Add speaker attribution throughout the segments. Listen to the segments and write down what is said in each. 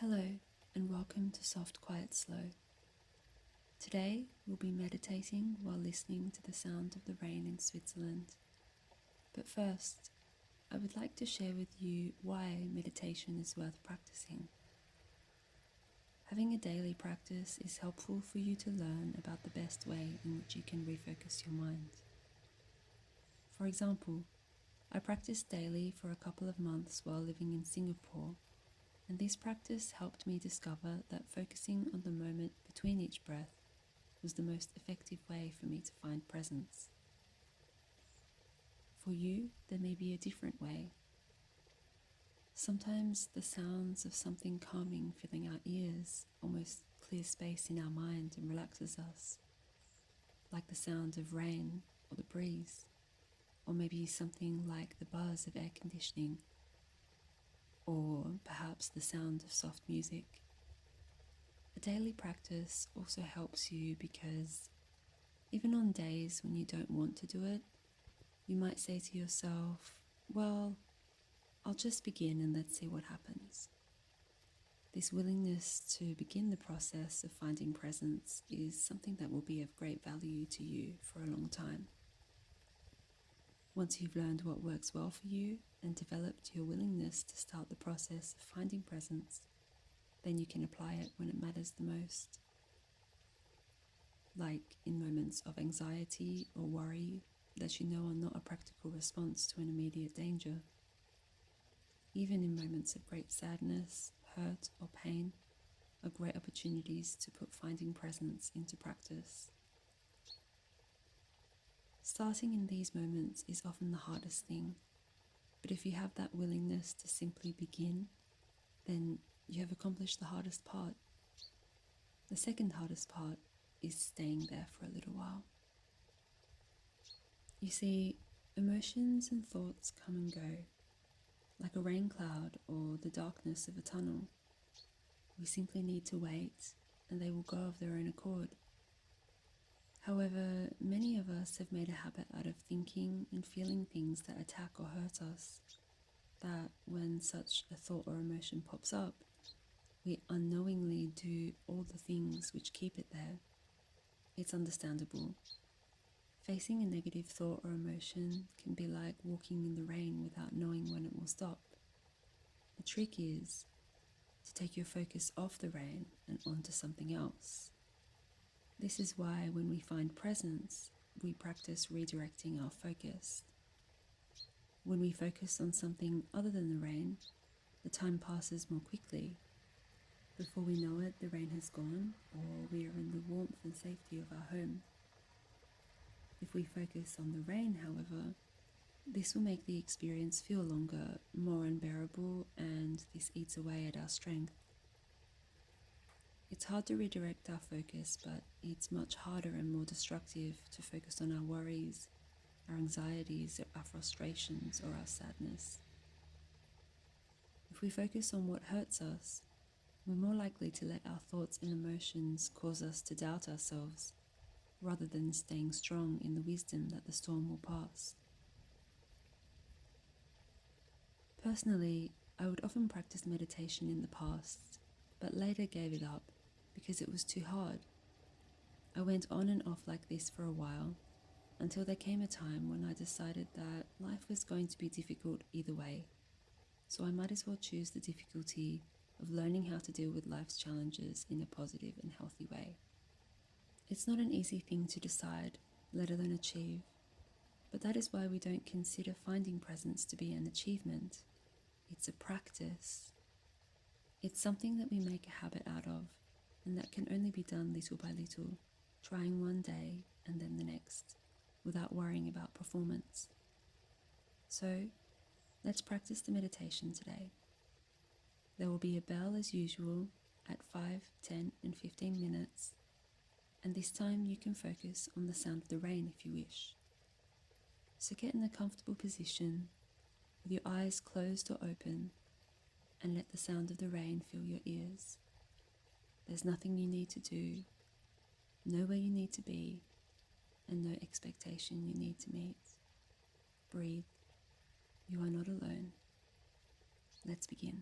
Speaker 1: Hello and welcome to Soft Quiet Slow. Today we'll be meditating while listening to the sound of the rain in Switzerland. But first, I would like to share with you why meditation is worth practicing. Having a daily practice is helpful for you to learn about the best way in which you can refocus your mind. For example, I practiced daily for a couple of months while living in Singapore, and this practice helped me discover that focusing on the moment between each breath was the most effective way for me to find presence. For you, there may be a different way. Sometimes the sounds of something calming filling our ears almost clears space in our mind and relaxes us, like the sound of rain or the breeze, or maybe something like the buzz of air conditioning, or perhaps the sound of soft music. A daily practice also helps you because even on days when you don't want to do it, you might say to yourself, well, I'll just begin and let's see what happens. This willingness to begin the process of finding presence is something that will be of great value to you for a long time. Once you've learned what works well for you and developed your willingness to start the process of finding presence, then you can apply it when it matters the most. Like in moments of anxiety or worry that you know are not a practical response to an immediate danger. Even in moments of great sadness, hurt, or pain are great opportunities to put finding presence into practice. Starting in these moments is often the hardest thing, but if you have that willingness to simply begin, then you have accomplished the hardest part. The second hardest part is staying there for a little while. You see, emotions and thoughts come and go, like a rain cloud or the darkness of a tunnel. We simply need to wait, and they will go of their own accord. However, many of us have made a habit out of thinking and feeling things that attack or hurt us, that when such a thought or emotion pops up, we unknowingly do all the things which keep it there. It's understandable. Facing a negative thought or emotion can be like walking in the rain without knowing when it will stop. The trick is to take your focus off the rain and onto something else. This is why when we find presence, we practice redirecting our focus. When we focus on something other than the rain, the time passes more quickly. Before we know it, the rain has gone, or we are in the warmth and safety of our home. If we focus on the rain, however, this will make the experience feel longer, more unbearable, and this eats away at our strength. It's hard to redirect our focus, but it's much harder and more destructive to focus on our worries, our anxieties, our frustrations, or our sadness. If we focus on what hurts us, we're more likely to let our thoughts and emotions cause us to doubt ourselves, rather than staying strong in the wisdom that the storm will pass. Personally, I would often practice meditation in the past, but later gave it up because it was too hard. I went on and off like this for a while, until there came a time when I decided that life was going to be difficult either way, so I might as well choose the difficulty of learning how to deal with life's challenges in a positive and healthy way. It's not an easy thing to decide, let alone achieve, but that is why we don't consider finding presence to be an achievement. It's a practice. It's something that we make a habit out of, and that can only be done little by little, trying one day and then the next, without worrying about performance. So, let's practice the meditation today. There will be a bell as usual at 5, 10, and 15 minutes, and this time you can focus on the sound of the rain if you wish. So get in a comfortable position with your eyes closed or open, and let the sound of the rain fill your ears. There's nothing you need to do, nowhere you need to be, and no expectation you need to meet. Breathe. You are not alone. Let's begin.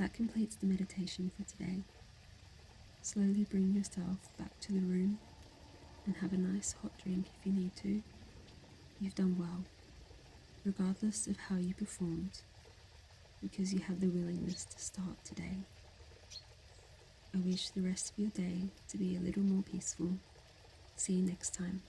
Speaker 1: That completes the meditation for today. Slowly bring yourself back to the room and have a nice hot drink if you need to. You've done well, regardless of how you performed, because you have the willingness to start today. I wish the rest of your day to be a little more peaceful. See you next time.